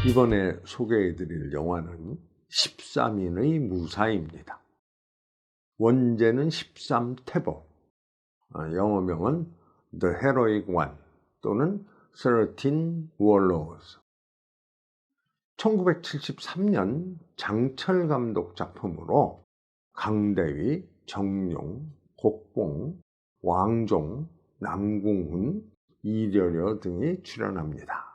이번에 소개해드릴 영화는 13인의 무사입니다. 원제는 13태보, 영어명은 The Heroic One 또는 13 Warlords. 1973년 장철 감독 작품으로 강대위, 정용, 곡봉, 왕종, 남궁훈, 이려려 등이 출연합니다.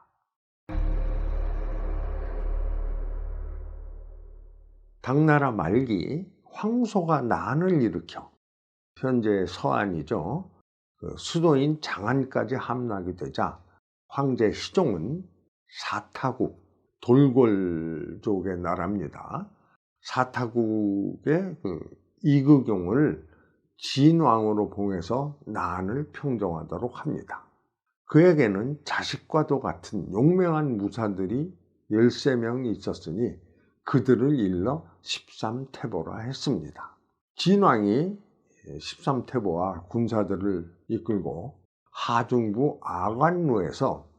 당나라 말기 황소가 난을 일으켜 현재 서안이죠. 수도인 장안까지 함락이 되자 황제 희종은 사타국, 돌골족의 나라입니다. 사타국의 이극용을 진왕으로 봉해서 난을 평정하도록 합니다. 그에게는 자식과도 같은 용맹한 무사들이 13명이 있었으니 그들을 일러 13태보라 했습니다. 진왕이 13태보와 군사들을 이끌고 하중부 아관루에서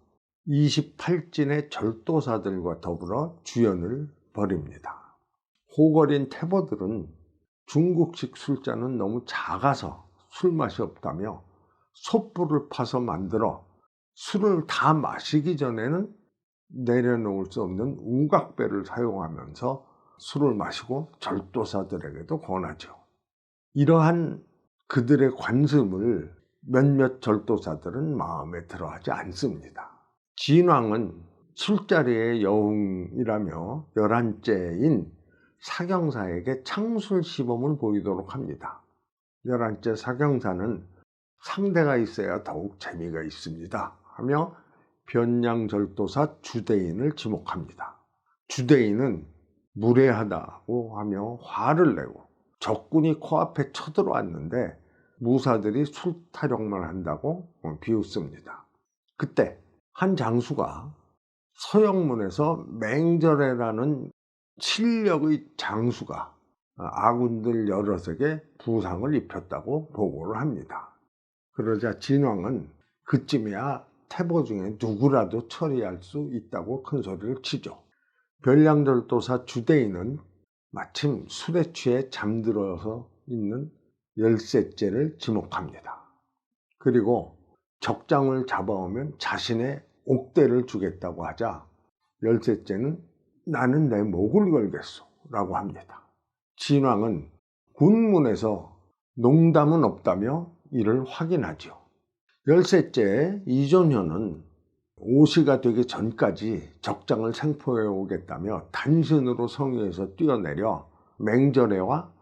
28진의 절도사들과 더불어 주연을 벌입니다. 호걸인 태보들은 중국식 술잔은 너무 작아서 술맛이 없다며 솥불을 파서 만들어 술을 다 마시기 전에는 내려놓을 수 없는 우각배를 사용하면서 술을 마시고 절도사들에게도 권하죠. 이러한 그들의 관습을 몇몇 절도사들은 마음에 들어하지 않습니다. 진왕은 술자리의 여웅이라며 11째인 사경사에게 창술 시범을 보이도록 합니다. 11째 사경사는 상대가 있어야 더욱 재미가 있습니다 하며 변양절도사 주대인을 지목합니다. 주대인은 무례하다고 하며 화를 내고 적군이 코앞에 쳐들어왔는데 무사들이 술타령만 한다고 비웃습니다. 그때 한 장수가 서영문에서 맹절애라는 실력의 장수가 아군들 여럿에게 부상을 입혔다고 보고를 합니다. 그러자 진왕은 그쯤이야 태보 중에 누구라도 처리할 수 있다고 큰 소리를 치죠. 변량절도사 주대인은 마침 술에 취해 잠들어서 있는 13째를 지목합니다. 그리고 적장을 잡아오면 자신의 옥대를 주겠다고 하자 13째는 나는 내 목을 걸겠소 라고 합니다. 진왕은 군문에서 농담은 없다며 이를 확인하죠. 13째 이존현은 오시가 되기 전까지 적장을 생포해 오겠다며 단신으로 성위에서 뛰어내려 맹절애와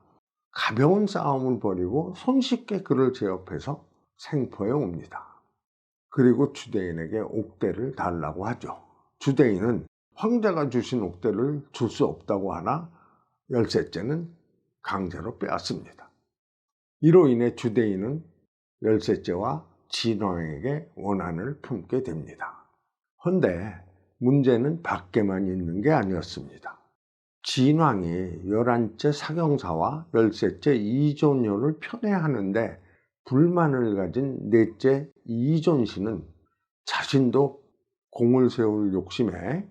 가벼운 싸움을 벌이고 손쉽게 그를 제압해서 생포해 옵니다. 그리고 주대인에게 옥대를 달라고 하죠. 주대인은 황제가 주신 옥대를 줄 수 없다고 하나 13째는 강제로 빼앗습니다. 이로 인해 주대인은 13째와 진왕에게 원한을 품게 됩니다. 헌데 문제는 밖에만 있는 게 아니었습니다. 진왕이 11째 사경사와 13째 이존효를 편애하는데 불만을 가진 넷째 이존씨는 자신도 공을 세울 욕심에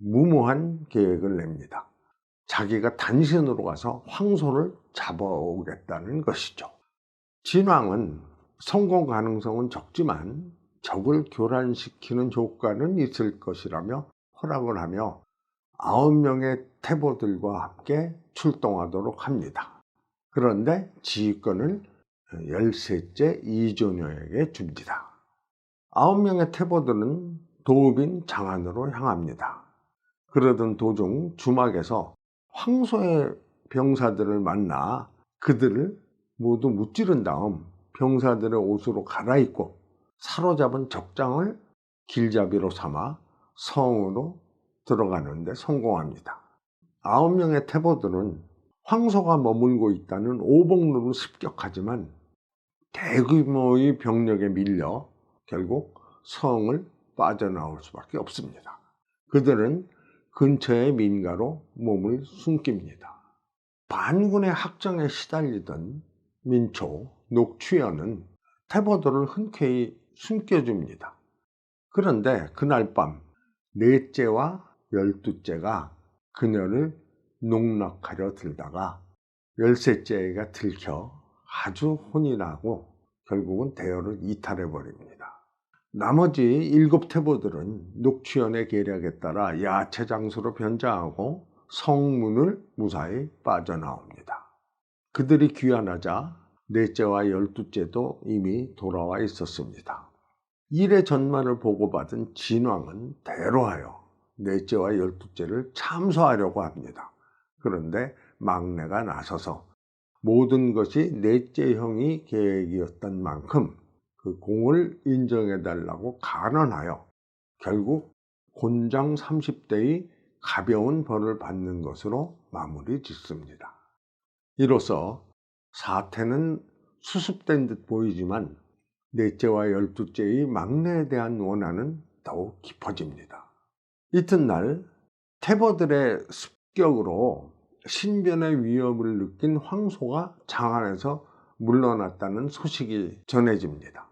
무모한 계획을 냅니다. 자기가 단신으로 가서 황소를 잡아오겠다는 것이죠. 진왕은 성공 가능성은 적지만 적을 교란시키는 효과는 있을 것이라며 허락을 하며 9명의 태보들과 함께 출동하도록 합니다. 그런데 지휘권을 13째 이존효에게 줍니다. 9명의 태보들은 도읍인 장안으로 향합니다. 그러던 도중 주막에서 황소의 병사들을 만나 그들을 모두 무찌른 다음 병사들의 옷으로 갈아입고 사로잡은 적장을 길잡이로 삼아 성으로 들어가는데 성공합니다. 9명의 태보들은 황소가 머물고 있다는 오복루를 습격하지만 대규모의 병력에 밀려 결국 성을 빠져나올 수밖에 없습니다. 그들은 근처의 민가로 몸을 숨깁니다. 반군의 학정에 시달리던 민초, 녹취연은 태보들을 흔쾌히 숨겨줍니다. 그런데 그날 밤 넷째와 12째가 그녀를 농락하려 들다가 13째가 들켜 아주 혼이 나고 결국은 대열을 이탈해 버립니다. 나머지 7태보들은 녹취연의 계략에 따라 야채 장수로 변장하고 성문을 무사히 빠져나옵니다. 그들이 귀환하자 넷째와 12째도 이미 돌아와 있었습니다. 일의 전말을 보고받은 진왕은 대로하여 넷째와 12째를 참수하려고 합니다. 그런데 막내가 나서서 모든 것이 넷째 형이 계획이었던 만큼 그 공을 인정해달라고 간언하여 결국 곤장 30대의 가벼운 벌을 받는 것으로 마무리 짓습니다. 이로써 사태는 수습된 듯 보이지만 넷째와 12째의 막내에 대한 원한은 더욱 깊어집니다. 이튿날 태보들의 습격으로 신변의 위협을 느낀 황소가 장안에서 물러났다는 소식이 전해집니다.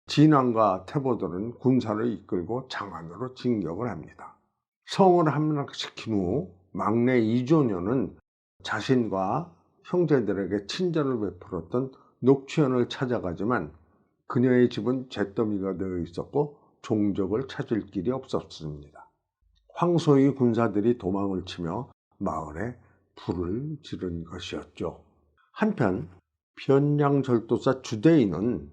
진왕과 태보들은 군사를 이끌고 장안으로 진격을 합니다. 성을 함락시킨 후 막내 이조녀는 자신과 형제들에게 친절을 베풀었던 녹취연을 찾아가지만 그녀의 집은 잿더미가 되어 있었고 종적을 찾을 길이 없었습니다. 황소의 군사들이 도망을 치며 마을에 불을 지른 것이었죠. 한편 변량절도사 주대인은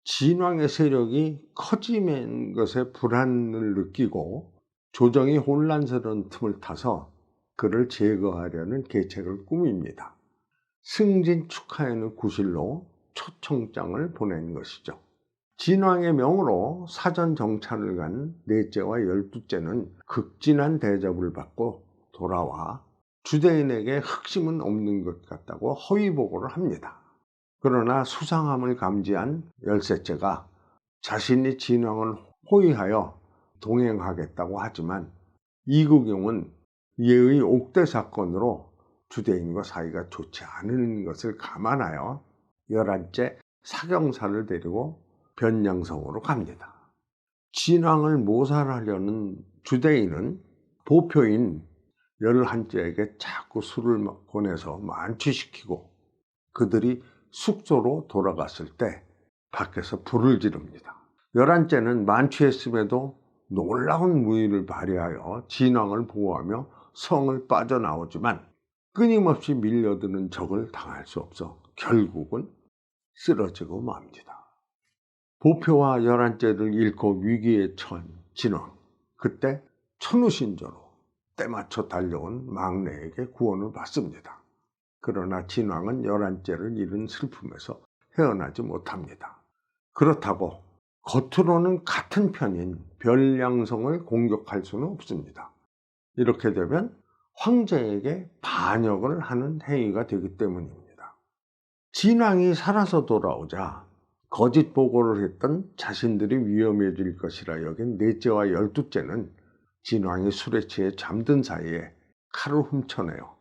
진왕의 세력이 커지는 것에 불안을 느끼고 조정이 혼란스러운 틈을 타서 그를 제거하려는 계책을 꾸밉니다. 승진 축하에는 구실로 초청장을 보낸 것이죠. 진왕의 명으로 사전 정찰을 간 넷째와 12째는 극진한 대접을 받고 돌아와 주대인에게 흑심은 없는 것 같다고 허위 보고를 합니다. 그러나 수상함을 감지한 13째가 자신이 진왕을 호위하여 동행하겠다고 하지만 이구경은 예의 옥대 사건으로 주대인과 사이가 좋지 않은 것을 감안하여 11째 사경사를 데리고 변량성으로 갑니다. 진왕을 모살하려는 주대인은 보표인 11째에게 자꾸 술을 권해서 만취시키고 그들이 숙소로 돌아갔을 때 밖에서 불을 지릅니다. 11째는 만취했음에도 놀라운 무의를 발휘하여 진왕을 보호하며 성을 빠져나오지만 끊임없이 밀려드는 적을 당할 수 없어 결국은 쓰러지고 맙니다. 보표와 11째를 잃고 위기에 처한 진왕, 그때 천우신조로 때맞춰 달려온 막내에게 구원을 받습니다. 그러나 진왕은 11째를 잃은 슬픔에서 헤어나지 못합니다. 그렇다고 겉으로는 같은 편인 변량성을 공격할 수는 없습니다. 이렇게 되면 황제에게 반역을 하는 행위가 되기 때문입니다. 진왕이 살아서 돌아오자 거짓 보고를 했던 자신들이 위험해질 것이라 여긴 넷째와 12째는 진왕이 술에 취해 잠든 사이에 칼을 훔쳐내어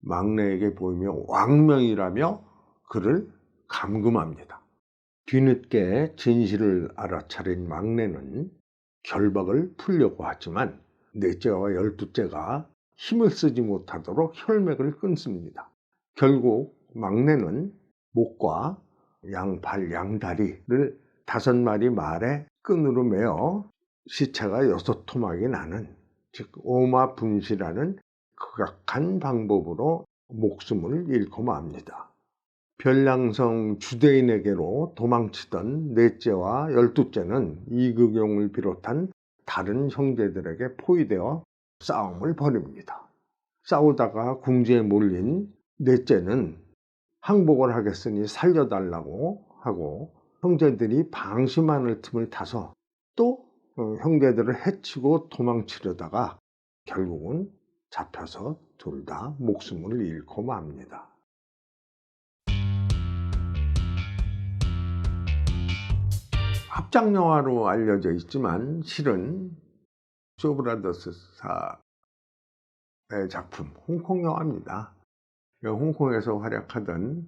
막내에게 보이며 왕명이라며 그를 감금합니다. 뒤늦게 진실을 알아차린 막내는 결박을 풀려고 하지만 넷째와 12째가 힘을 쓰지 못하도록 혈맥을 끊습니다. 결국 막내는 목과 양팔, 양다리를 5마리 말의 끈으로 매어 시체가 6토막이 나는, 즉 오마분시라는 극악한 방법으로 목숨을 잃고 맙니다. 변량성 주대인에게로 도망치던 넷째와 12째는 이극용을 비롯한 다른 형제들에게 포위되어 싸움을 벌입니다. 싸우다가 궁지에 몰린 넷째는 항복을 하겠으니 살려달라고 하고 형제들이 방심하는 틈을 타서 또 형제들을 해치고 도망치려다가 결국은 잡혀서 둘 다 목숨을 잃고 맙니다. 합작영화로 알려져 있지만 실은 쇼브라더스사의 작품, 홍콩 영화입니다. 홍콩에서 활약하던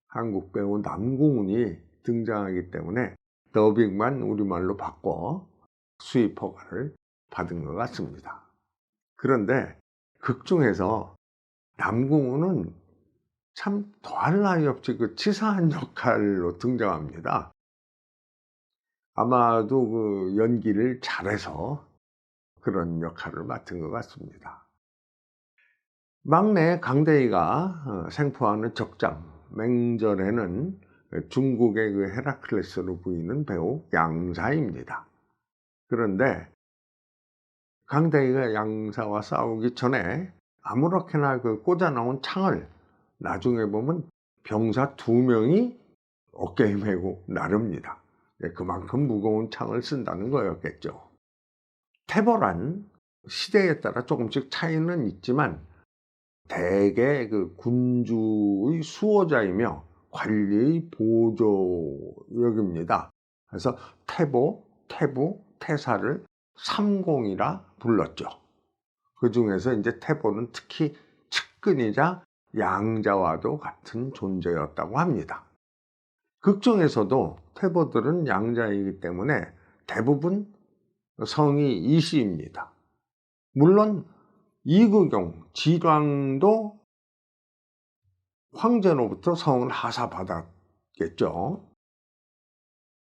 한국 배우 남궁훈이 등장하기 때문에 더빙만 우리말로 바꿔 수입 허가를 받은 것 같습니다. 그런데 극 중에서 남궁우는 참 더할 나위 없이 그 치사한 역할로 등장합니다. 아마도 그 연기를 잘해서 그런 역할을 맡은 것 같습니다. 막내 강대희가 생포하는 적장 맹절에는 중국의 그 헤라클레스로 보이는 배우 양사입니다. 그런데 강대희가 양사와 싸우기 전에 아무렇게나 그 꽂아 나온 창을 나중에 보면 병사 2명이 어깨에 메고 나릅니다. 그만큼 무거운 창을 쓴다는 거였겠죠. 태벌한 시대에 따라 조금씩 차이는 있지만 대개 그 군주의 수호자이며 관리의 보조역입니다. 그래서 태보, 태부, 태사를 삼공이라 불렀죠. 그 중에서 이제 태보는 특히 측근이자 양자와도 같은 존재였다고 합니다. 극 중에서도 태보들은 양자이기 때문에 대부분 성이 이씨입니다. 물론 이구경, 지광도 황제로부터 성을 하사받았겠죠.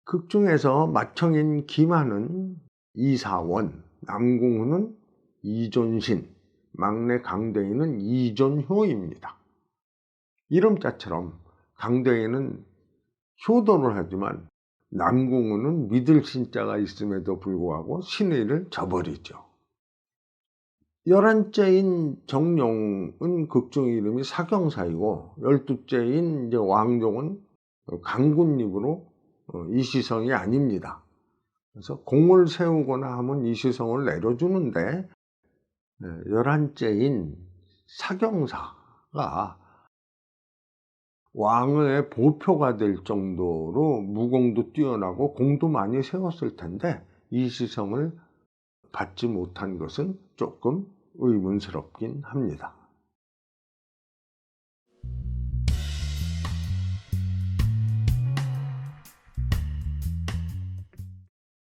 극 중에서 맏형인 김한은 이사원, 남궁우는 이존신, 막내 강대희는 이존효입니다. 이름자처럼 강대희는 효도를 하지만 남궁우는 믿을 신자가 있음에도 불구하고 신의를 저버리죠. 11째인 정룡은 극중 이름이 사경사이고 12째인 이제 왕종은 강군립으로 이시성이 아닙니다. 그래서 공을 세우거나 하면 이시성을 내려주는데 11째인 사경사가 왕의 보표가 될 정도로 무공도 뛰어나고 공도 많이 세웠을 텐데 이시성을 받지 못한 것은 조금 의문스럽긴 합니다.